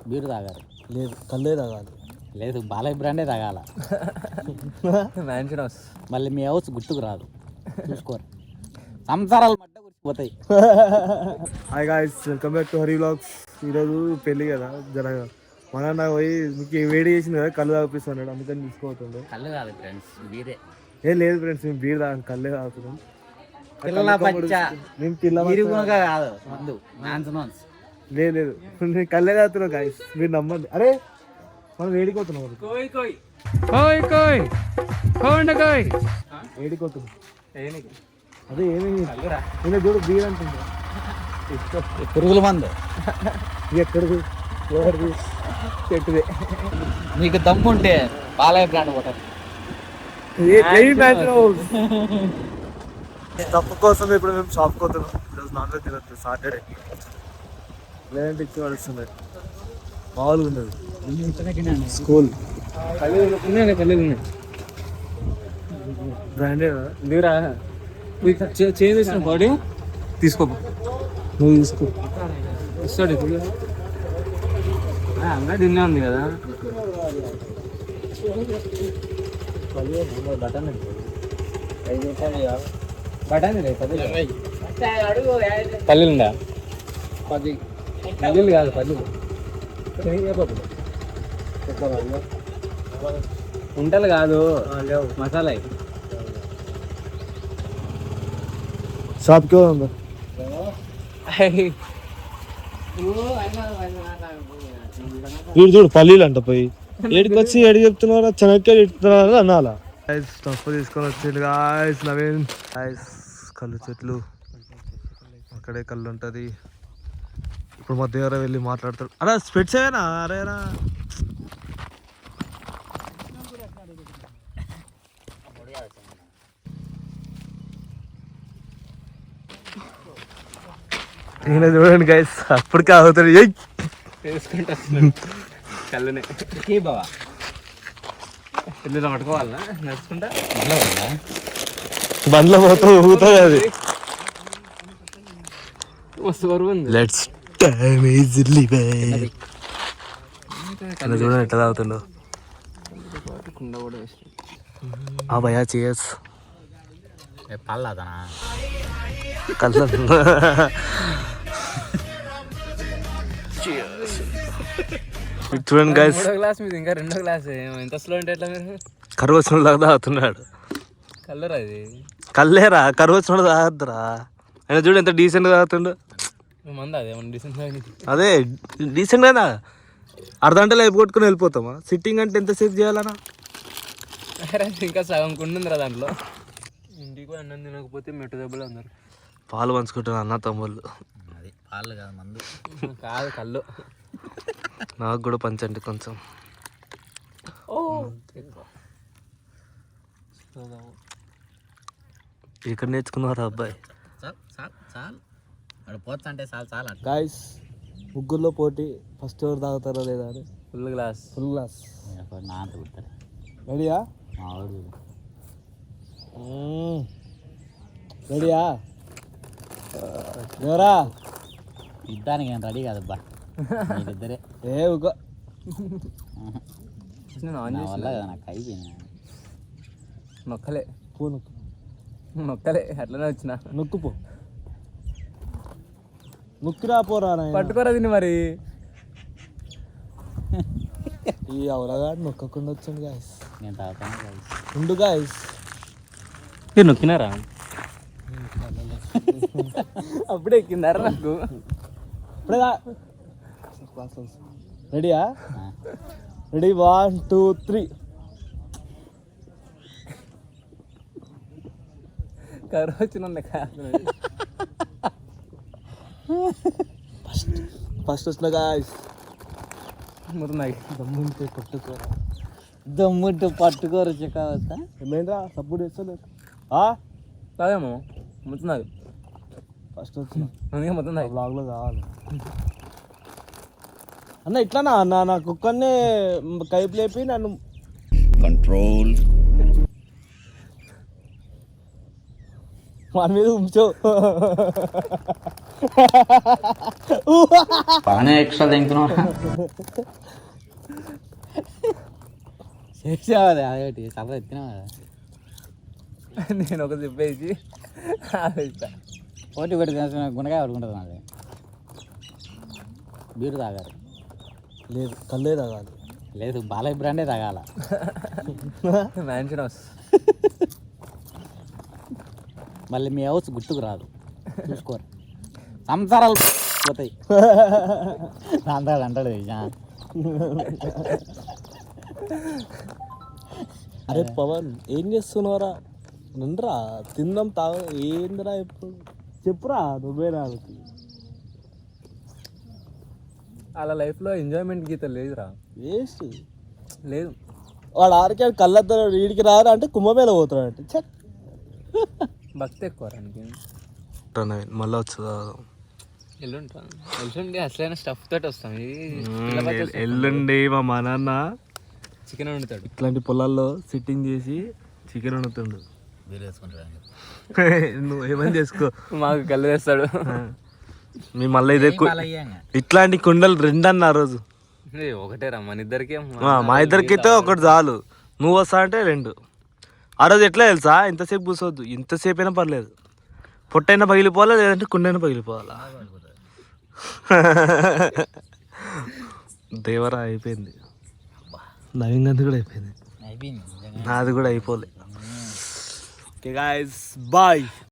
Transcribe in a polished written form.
Beer తాగాలి. లేదు కళ్ళే తాగాలి. లేదు బాలయ్య బ్రాండే తాగాల. Mansion house. మళ్ళీ మీ హౌస్ గుర్తుకు రాదు, చూసుకోరు. సంసారాలు మట్ట గుర్చిపోతాయి. Hi guys, welcome back to Hari vlogs. ఈరోజు పెళ్ళి కదా, జర మన నాకు పోయి మీకు వేడి చేసింది కదా, కళ్ళు తాగిపిస్తున్నాడు, అందుకని తీసుకోవద్దు. కళ్ళు కాదు ఫ్రెండ్స్, బీరే. లేదు ఫ్రెండ్స్, మేము బీర్ తాగం, కళ్ళే తాగుతున్నాం. లేదు నేను కళ్ళే తాగుతున్నాం గాయ్స్, మీరు నమ్మండి. అరే మనం వేడిపోతున్నాం, వేడిపోతున్నాం. అదే ఏమి నేను చూడు బీర్ అంటుందా, పురుగుల మందు. ఎక్కడిది ఎవరిది చెట్టుదే. నీకు దమ్ముంటే బాలయ్య బ్రాండ్ పోతారు. తప్పు కోసం ఇప్పుడు మేము షాప్కి పోతున్నాం. ఈరోజు నాన్ వెజ్ తినద్దు, సాటర్డే. లేదంటే ఇచ్చి పడుస్తుంది, మామూలుగా ఉన్నది. స్కూల్ బ్రాండెడ్ దిగురా చేంజ్ చేసిన బాడీ తీసుకో, నువ్వు తీసుకో. ఇస్తాడు అంగా తిన్నే ఉంది కదా. పల్లీలుందా? 10 పల్లీలు కాదు, పల్లీలు ఉంటలు కాదు, మసాలా. షాప్కి ఉందా? వీడు చూడు పల్లీలు అంట, పోయి ఏడికి వచ్చి ఏడికి చెప్తున్నారా, చెనక్కాయలు ఇస్తున్నారా అనాలా. స్టఫ్ తీసుకొని వచ్చింది గాయస్ నవీన్. గాయస్ కళ్ళు చెట్లు, అక్కడే కళ్ళు ఉంటుంది. ఇప్పుడు మా దగ్గర వెళ్ళి మాట్లాడతాడు. అరే స్పెట్స్ ఏనా? అరేనా ఈయన చూడండి గైస్, అప్పటికే అవుతాడు. వేసుకుంటా కళ్ళునే బావా, పిల్లలు పట్టుకోవాలనా నడుచుకుంటా బండ్లో పోతూ ఊగుతుంది అది. మస్తు బరువు ఉంది. Let's time easily by. చూడండి ఎట్లా తాగుతుండో. కుండ కూడా వేసి ఆ భయా చేయస్ పల్లాదనా కళ్ళ చూడండి గైస్. 3వ క్లాస్ మీద ఇంకా 2వ క్లాస్ ఎంత స్లో అంటే ఎట్లా మీరు? కరువు వచ్చిన లాగా తాగుతున్నాడు. కల్లరా ఇది? కల్లేరా, కరువు వచ్చిన తాగద్దురా. ఆయన చూడు ఎంత డీసెంట్ గా తాగుతుండో. మంది అదే డీసెంట్. అదే డీసెంట్ గా అర్ధ గంటలో అయిపోగొట్టుకుని వెళ్ళిపోతామా? సిట్టింగ్ అంటే ఎంతసేపు చేయాలన్నా? ఇంకా సగం కుండుందిరా దాంట్లో. ఇంటికి పోయి అన్నం తినకపోతే మెట్టు దెబ్బలు అందరు. పాలు పంచుకుంటాను అన్న తమ్ముళ్ళు. అది పాలు కాదు, మందు కాదు కళ్ళు. నాకు కూడా పంచండి కొంచెం. ఇక్కడ నేర్చుకున్నారా అబ్బాయి? చాలు అక్కడ పోతా అంటే చాలు. గాయస్ ముగ్గురులో పోటీ, ఫస్ట్ ఎవరు తాగుతారా లేదా అని. ఫుల్ గ్లాస్ నా అంత కుడతారు. రెడీయా? మావాడు రెడీయా? ఎవరా ఇద్దానికి నేను రెడీ కాదబ్బా, మీరిద్దరే. ఏ ఊక నా వల్ల కదా, నాకు అయిపోయింది. నొక్కలే పో, నొక్కలే అట్లనే వచ్చిన. నొక్కుపో, నొక్కిరా పోరా. పట్టుకోరా దీన్ని మరి. ఈ అవలగాడు నొక్కకుండా వచ్చాను గాయస్. నేను తాగుతాను గాయస్. ఉండు గాయస్, మీరు నొక్కినారా? అప్పుడే ఎక్కిందారా నాకు. రెడీయా? రెడీ 1 2 3. కరువు వచ్చిన ఫస్ట్ వచ్చిన గాయస్. మొత్తం దమ్ముంటే పట్టుకోరా, దమ్ముంటే పట్టుకోరు. చెక్కవద్దా ఏమైందా? సపోర్ట్ చేస్తలేదు. కాదేమో మొత్తం నాకు ఫస్ట్ వచ్చిన అందుకే మొత్తం నాకు బ్లాగ్లో కావాలి అన్న. ఇట్లానా అన్న, నా కుక్కర్ని కైపు లేపి నన్ను కంట్రోల్. వాని మీద ఉంచో. బాగానే ఎక్స్ట్రా తింటున్నావు. చేసావు అదేటి సరదా ఎత్తినావు కదా. నేను ఒక చెప్పేసి ఆలోచిస్తా. పోటీ పెట్టి తిన గుండెకాయ పడుకుంటుంది నాది. బీరు తాగాలి. లేదు కళ్ళే తాగాలి. లేదు బాలయ్య బ్రాండే తాగాల. Mansion house. మళ్ళీ మీ హౌస్ గుర్తుకు రాదు, చూసుకోరు. సంసారాలు పోతాయి. అంటాడు అరే పవన్ ఏం చేస్తున్నావురా? నండ్రా తిందాం తాగ. ఏందిరా ఎప్పుడు చెప్పురా నువ్వే నాకు. అలా లైఫ్లో ఎంజాయ్మెంట్ గీత లేదురా. వేస్ట్. లేదు. వాడు ఆరికే కళ్ళద్దాడు వీడికి రారా అంటే కుంభమేళ పోతాడు అంటే భక్తి ఎక్కువ రానికి. మళ్ళీ వచ్చా ఎల్లుండి అసలైన స్టఫ్ తోటి వస్తాం. ఎల్లుండి మా నాన్న చికెన్ వండుతాడు. ఇట్లాంటి పొలాల్లో సిట్టింగ్ చేసి చికెన్ వండుతుండు. బీరు వేసుకుంటాడు. నువ్వు ఏమని చేసుకో. మాకు కళ్ళు వేస్తాడు. మీ మళ్ళీ ఇదే ఇట్లాంటి కుండలు 2 అన్న ఆ రోజు. ఒకటే రా మన ఇద్దరికి. మా ఇద్దరికైతే ఒకటి చాలు. నువ్వు వస్తా అంటే 2. ఆ రోజు ఎట్లా తెలుసా, ఇంతసేపు కూర్చోవద్దు, ఇంతసేపు అయినా పర్లేదు. పొట్టైనా పగిలిపోవాలా లేదంటే కుండైనా పగిలిపోవాలా. దేవరా అయిపోయింది. నవీన్ గంధి కూడా అయిపోయింది. నాది కూడా అయిపోలే. Okay guys bye.